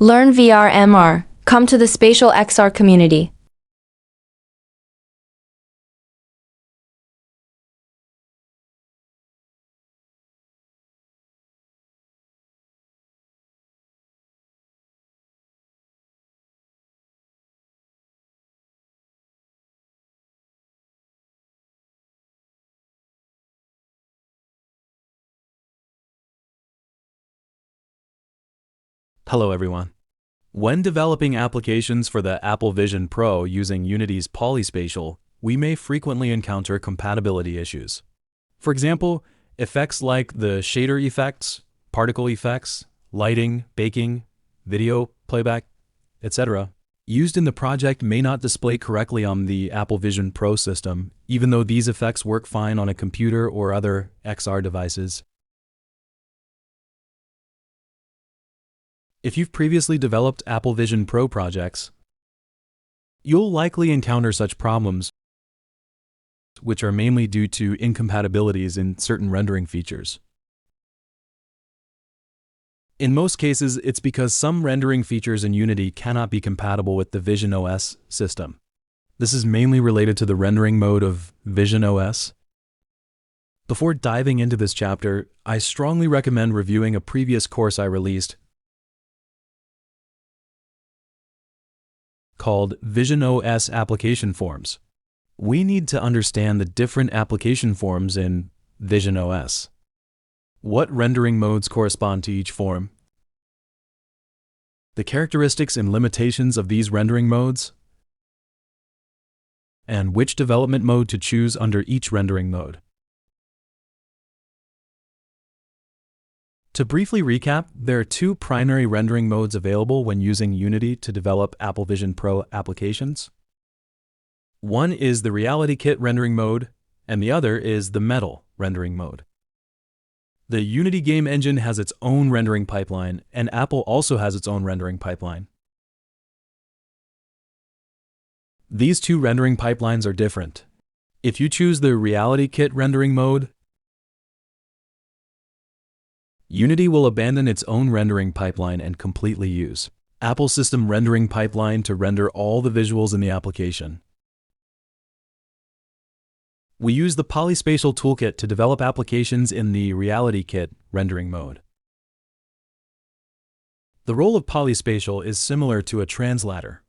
Learn VR MR. Come to the Spatial XR community. Hello everyone. When developing applications for the Apple Vision Pro using Unity's Polyspatial, we may frequently encounter compatibility issues. For example, effects like the shader effects, particle effects, lighting, baking, video playback, etc. used in the project may not display correctly on the Apple Vision Pro system, even though these effects work fine on a computer or other XR devices. If you've previously developed Apple Vision Pro projects, you'll likely encounter such problems, which are mainly due to incompatibilities in certain rendering features. In most cases, it's because some rendering features in Unity cannot be compatible with the Vision OS system. This is mainly related to the rendering mode of Vision OS. Before diving into this chapter, I strongly recommend reviewing a previous course I released called Vision OS Application Forms. We need to understand the different application forms in Vision OS. What rendering modes correspond to each form? The characteristics and limitations of these rendering modes, and which development mode to choose under each rendering mode. To briefly recap, there are two primary rendering modes available when using Unity to develop Apple Vision Pro applications. One is the RealityKit rendering mode, and the other is the Metal rendering mode. The Unity game engine has its own rendering pipeline, and Apple also has its own rendering pipeline. These two rendering pipelines are different. If you choose the RealityKit rendering mode, Unity will abandon its own rendering pipeline and completely use Apple System rendering pipeline to render all the visuals in the application. We use the Polyspatial toolkit to develop applications in the RealityKit rendering mode. The role of Polyspatial is similar to a translator,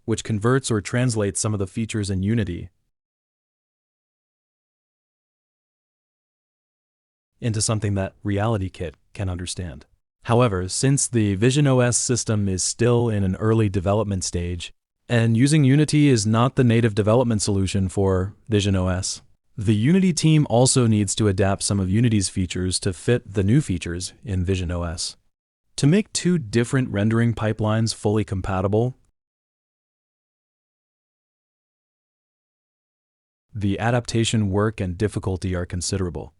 which converts or translates some of the features in Unity into something that RealityKit can understand. However, since the Vision OS system is still in an early development stage, and using Unity is not the native development solution for Vision OS, the Unity team also needs to adapt some of Unity's features to fit the new features in Vision OS. To make two different rendering pipelines fully compatible, the adaptation work and difficulty are considerable.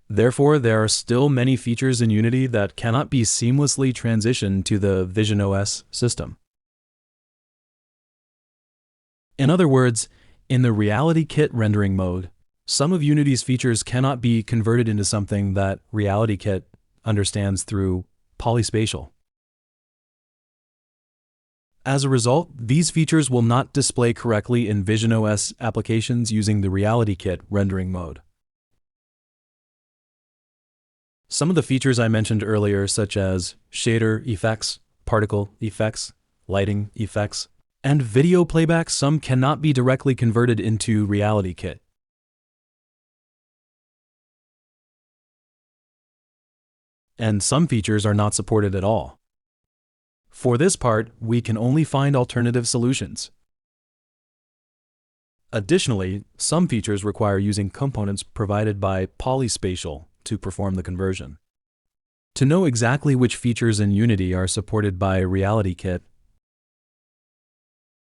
Therefore, there are still many features in Unity that cannot be seamlessly transitioned to the Vision OS system. In other words, in the RealityKit rendering mode, some of Unity's features cannot be converted into something that RealityKit understands through Polyspatial. As a result, these features will not display correctly in Vision OS applications using the RealityKit rendering mode. Some of the features I mentioned earlier, such as shader effects, particle effects, lighting effects, and video playback, some cannot be directly converted into RealityKit. And some features are not supported at all. For this part, we can only find alternative solutions. Additionally, some features require using components provided by Polyspatial to perform the conversion. To know exactly which features in Unity are supported by RealityKit,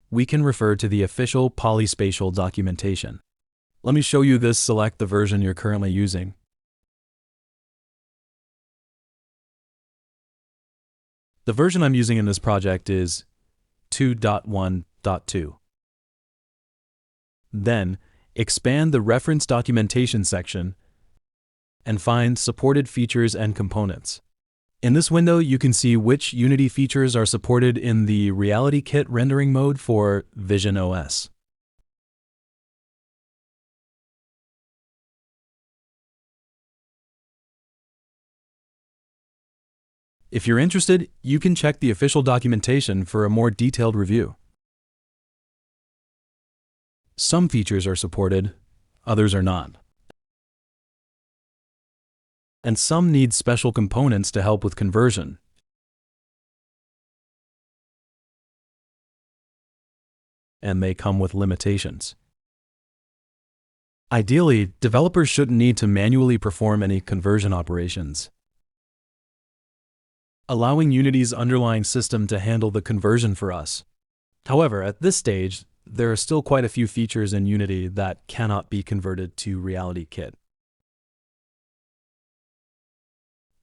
we can refer to the official Polyspatial documentation. Let me show you this. Select the version you're currently using. The version I'm using in this project is 2.1.2. Then, expand the reference documentation section, and find supported features and components. In this window, you can see which Unity features are supported in the RealityKit rendering mode for Vision OS. If you're interested, you can check the official documentation for a more detailed review. Some features are supported, others are not. And some need special components to help with conversion. And they come with limitations. Ideally, developers shouldn't need to manually perform any conversion operations, allowing Unity's underlying system to handle the conversion for us. However, at this stage, there are still quite a few features in Unity that cannot be converted to RealityKit.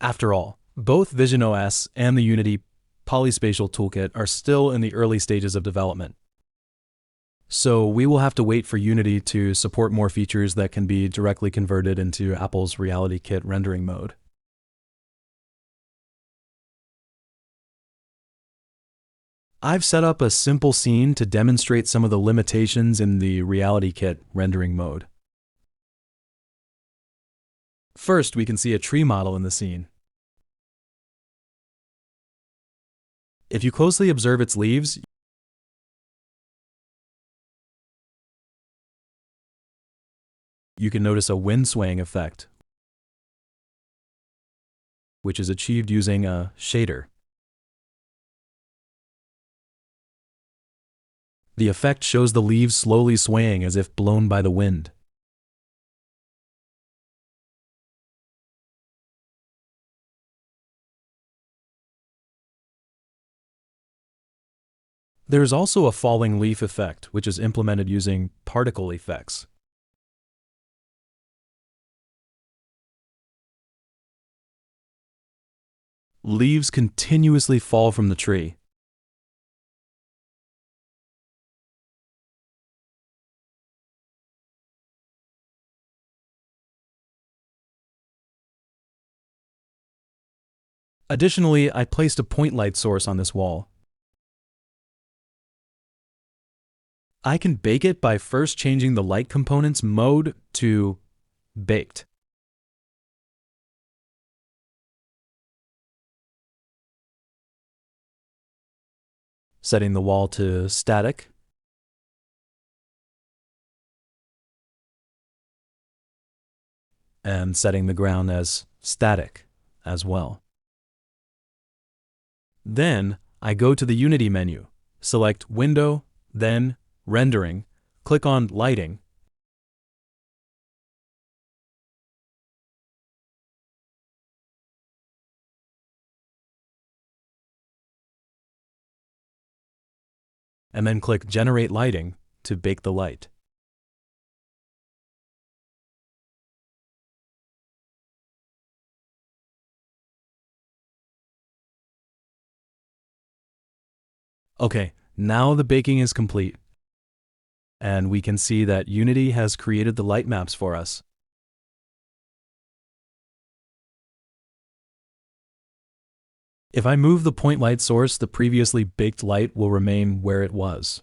After all, both Vision OS and the Unity Polyspatial Toolkit are still in the early stages of development. So we will have to wait for Unity to support more features that can be directly converted into Apple's RealityKit rendering mode. I've set up a simple scene to demonstrate some of the limitations in the RealityKit rendering mode. First, we can see a tree model in the scene. If you closely observe its leaves, you can notice a wind swaying effect, which is achieved using a shader. The effect shows the leaves slowly swaying as if blown by the wind. There is also a falling leaf effect, which is implemented using particle effects. Leaves continuously fall from the tree. Additionally, I placed a point light source on this wall. I can bake it by first changing the light component's mode to baked. Setting the wall to static. And setting the ground as static as well. Then I go to the Unity menu, select Window, then Rendering, click on Lighting, and then click Generate Lighting to bake the light. Okay, now the baking is complete, and we can see that Unity has created the light maps for us. If I move the point light source, the previously baked light will remain where it was.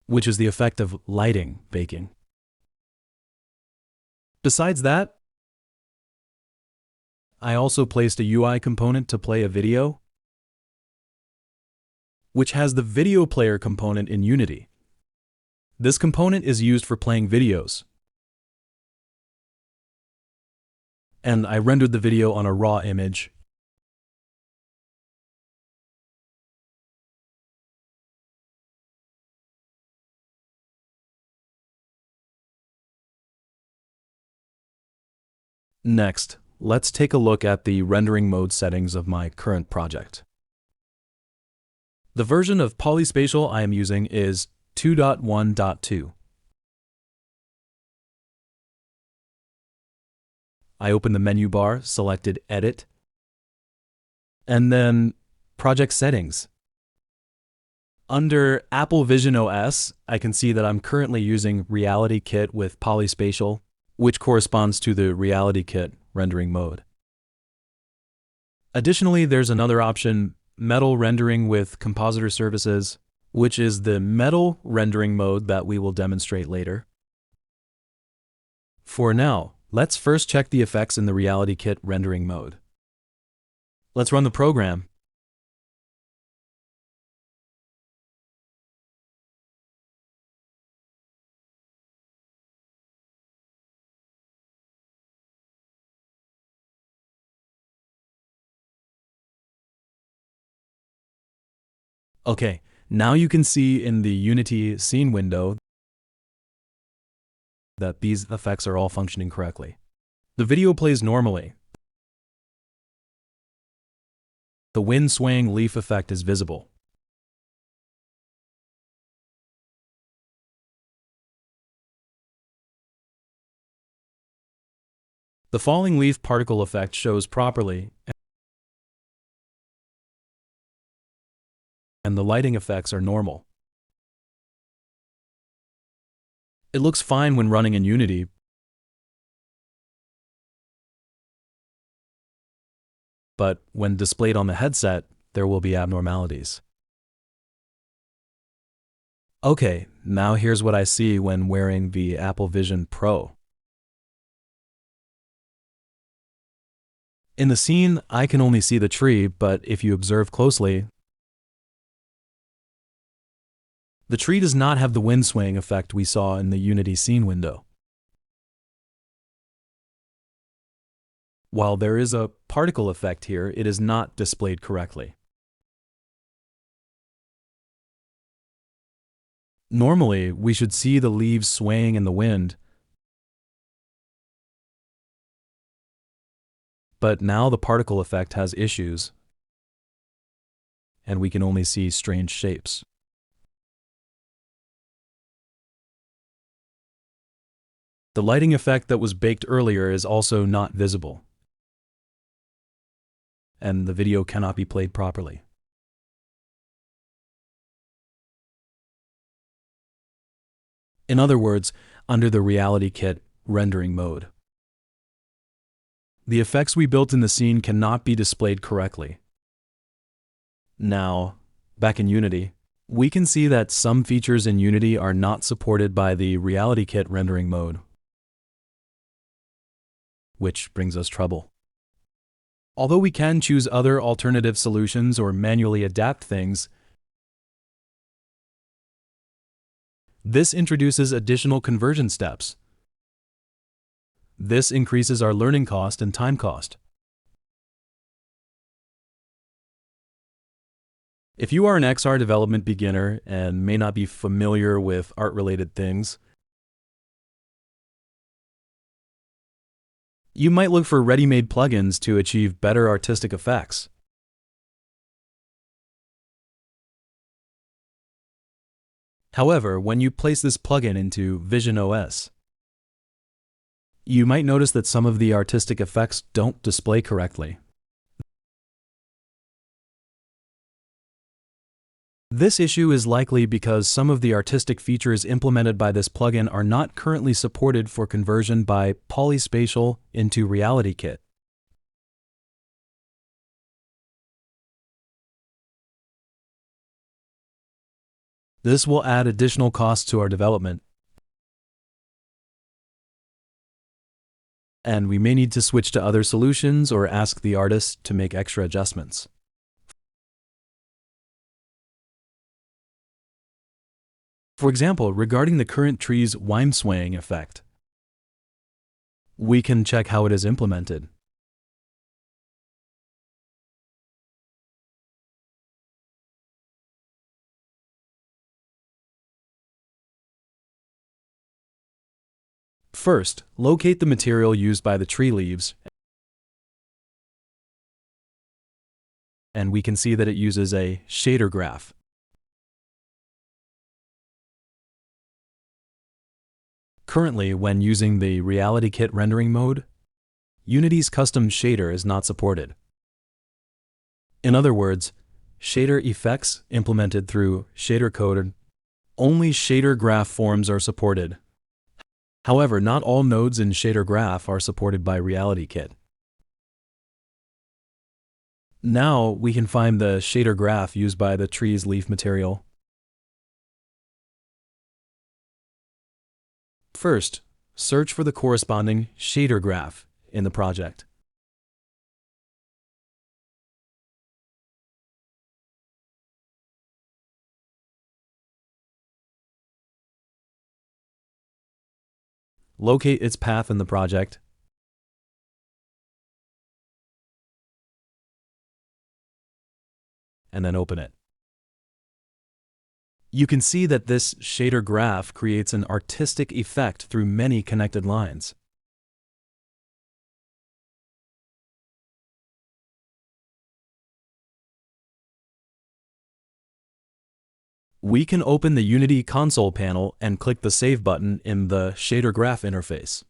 Which is the effect of lighting baking. Besides that, I also placed a UI component to play a video, which has the video player component in Unity. This component is used for playing videos. And I rendered the video on a raw image. Next, let's take a look at the rendering mode settings of my current project. The version of Polyspatial I am using is 2.1.2. I open the menu bar, selected Edit, and then Project Settings. Under Apple Vision OS, I can see that I'm currently using RealityKit with Polyspatial, which corresponds to the RealityKit rendering mode. Additionally, there's another option, Metal Rendering with Compositor Services, which is the metal rendering mode that we will demonstrate later. For now, let's first check the effects in the RealityKit rendering mode. Let's run the program. Okay, now you can see in the Unity scene window that these effects are all functioning correctly. The video plays normally. The wind swaying leaf effect is visible. The falling leaf particle effect shows properly, and the lighting effects are normal. It looks fine when running in Unity, but when displayed on the headset, there will be abnormalities. Okay, now here's what I see when wearing the Apple Vision Pro. In the scene, I can only see the tree, but if you observe closely, the tree does not have the wind swaying effect we saw in the Unity scene window. While there is a particle effect here, it is not displayed correctly. Normally, we should see the leaves swaying in the wind, but now the particle effect has issues, and we can only see strange shapes. The lighting effect that was baked earlier is also not visible, and the video cannot be played properly. In other words, under the RealityKit rendering mode, the effects we built in the scene cannot be displayed correctly. Now, back in Unity, we can see that some features in Unity are not supported by the RealityKit rendering mode, which brings us trouble. Although we can choose other alternative solutions or manually adapt things, this introduces additional conversion steps. This increases our learning cost and time cost. If you are an XR development beginner and may not be familiar with art-related things, you might look for ready-made plugins to achieve better artistic effects. However, when you place this plugin into Vision OS, you might notice that some of the artistic effects don't display correctly. This issue is likely because some of the artistic features implemented by this plugin are not currently supported for conversion by Polyspatial into RealityKit. This will add additional costs to our development, and we may need to switch to other solutions or ask the artist to make extra adjustments. For example, regarding the current tree's wind swaying effect, we can check how it is implemented. First, locate the material used by the tree leaves, and we can see that it uses a shader graph. Currently, when using the RealityKit rendering mode, Unity's custom shader is not supported. In other words, shader effects implemented through shader code. Only shader graph forms are supported. However, not all nodes in shader graph are supported by RealityKit. Now we can find the shader graph used by the tree's leaf material. First, search for the corresponding shader graph in the project. Locate its path in the project, and then open it. You can see that this shader graph creates an artistic effect through many connected lines. We can open the Unity console panel and click the Save button in the shader graph interface.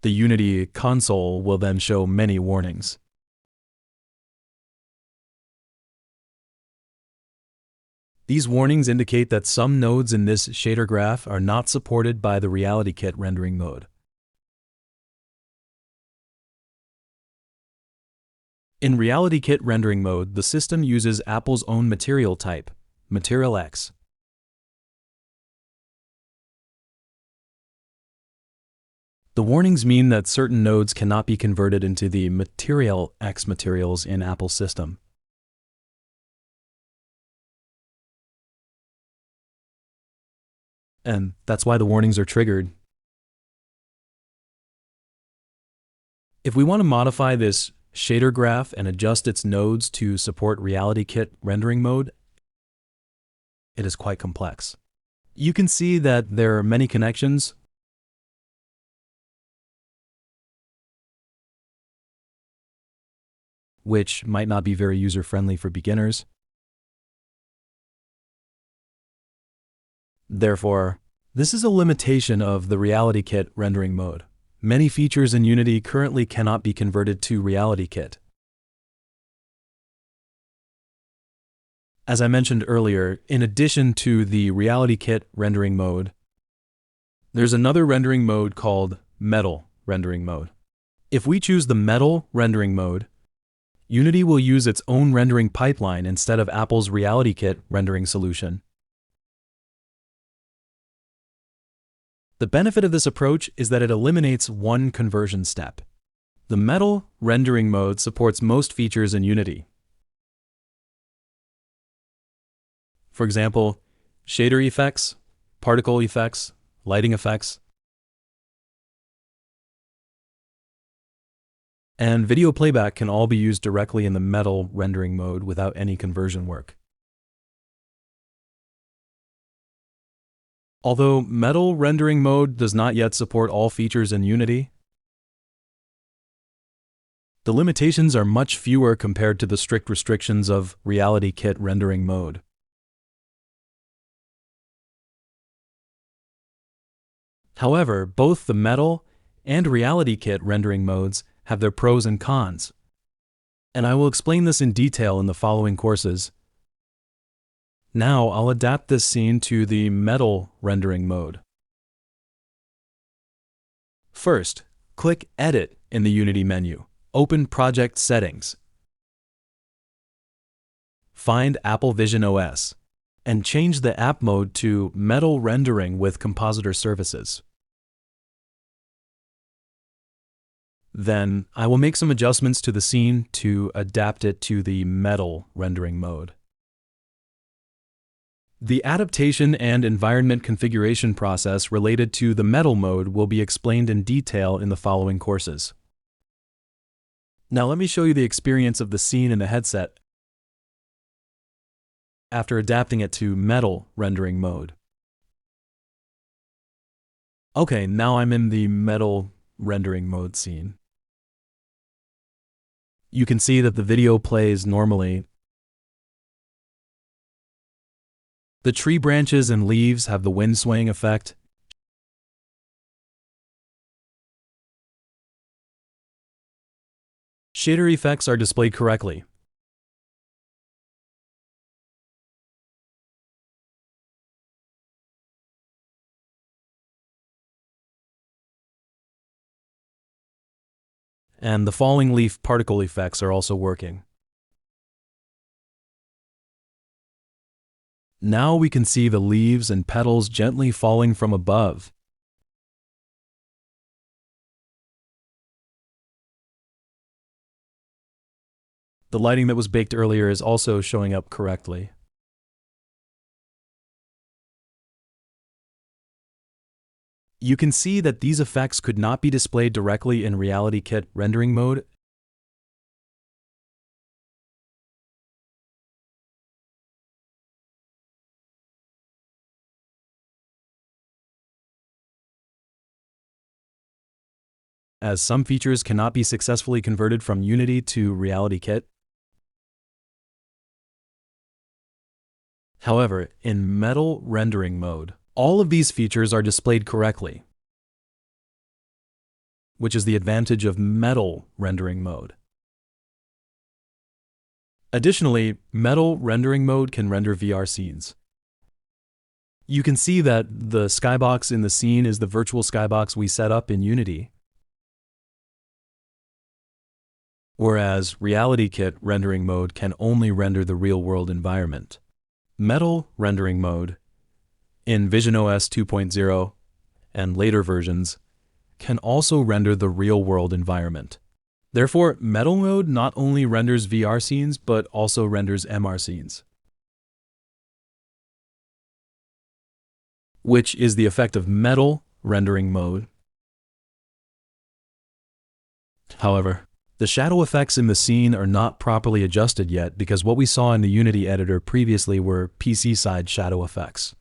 The Unity console will then show many warnings. These warnings indicate that some nodes in this shader graph are not supported by the RealityKit rendering mode. In RealityKit rendering mode, the system uses Apple's own material type, Material X. The warnings mean that certain nodes cannot be converted into the Material X materials in Apple's system. And that's why the warnings are triggered. If we want to modify this shader graph and adjust its nodes to support RealityKit rendering mode, it is quite complex. You can see that there are many connections, which might not be very user-friendly for beginners. Therefore, this is a limitation of the RealityKit rendering mode. Many features in Unity currently cannot be converted to RealityKit. As I mentioned earlier, in addition to the RealityKit rendering mode, there's another rendering mode called Metal rendering mode. If we choose the Metal rendering mode, Unity will use its own rendering pipeline instead of Apple's RealityKit rendering solution. The benefit of this approach is that it eliminates one conversion step. The Metal rendering mode supports most features in Unity. For example, shader effects, particle effects, lighting effects, and video playback can all be used directly in the Metal rendering mode without any conversion work. Although Metal rendering mode does not yet support all features in Unity, the limitations are much fewer compared to the strict restrictions of RealityKit rendering mode. However, both the Metal and RealityKit rendering modes have their pros and cons, and I will explain this in detail in the following courses. Now I'll adapt this scene to the Metal rendering mode. First, click Edit in the Unity menu. Open Project Settings. Find Apple Vision OS, and change the app mode to Metal Rendering with Compositor Services. Then, I will make some adjustments to the scene to adapt it to the Metal rendering mode. The adaptation and environment configuration process related to the Metal mode will be explained in detail in the following courses. Now let me show you the experience of the scene in the headset after adapting it to Metal rendering mode. Okay, now I'm in the Metal rendering mode scene. You can see that the video plays normally. The tree branches and leaves have the wind swaying effect. Shader effects are displayed correctly. And the falling leaf particle effects are also working. Now we can see the leaves and petals gently falling from above. The lighting that was baked earlier is also showing up correctly. You can see that these effects could not be displayed directly in RealityKit rendering mode. As some features cannot be successfully converted from Unity to RealityKit. However, in metal rendering mode, all of these features are displayed correctly, which is the advantage of metal rendering mode. Additionally, metal rendering mode can render VR scenes. You can see that the skybox in the scene is the virtual skybox we set up in Unity, whereas RealityKit rendering mode can only render the real-world environment. Metal rendering mode in visionOS 2.0 and later versions can also render the real-world environment. Therefore, metal mode not only renders VR scenes, but also renders MR scenes, which is the effect of metal rendering mode. However, the shadow effects in the scene are not properly adjusted yet because what we saw in the Unity editor previously were PC-side shadow effects,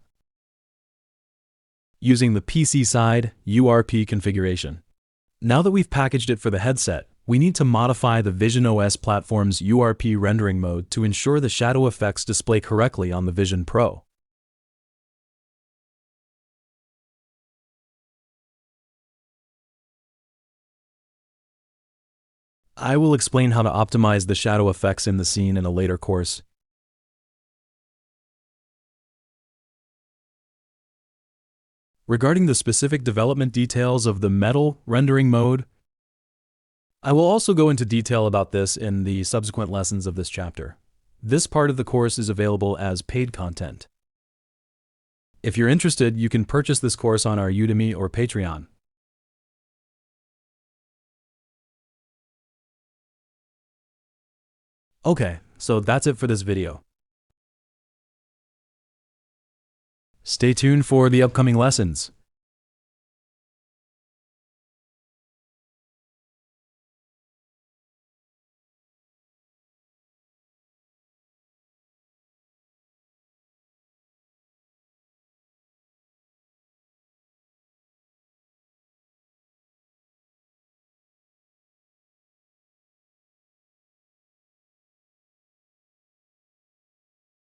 using the PC-side URP configuration. Now that we've packaged it for the headset, we need to modify the visionOS platform's URP rendering mode to ensure the shadow effects display correctly on the Vision Pro. I will explain how to optimize the shadow effects in the scene in a later course. Regarding the specific development details of the metal rendering mode, I will also go into detail about this in the subsequent lessons of this chapter. This part of the course is available as paid content. If you're interested, you can purchase this course on our Udemy or Patreon. Okay, so that's it for this video. Stay tuned for the upcoming lessons.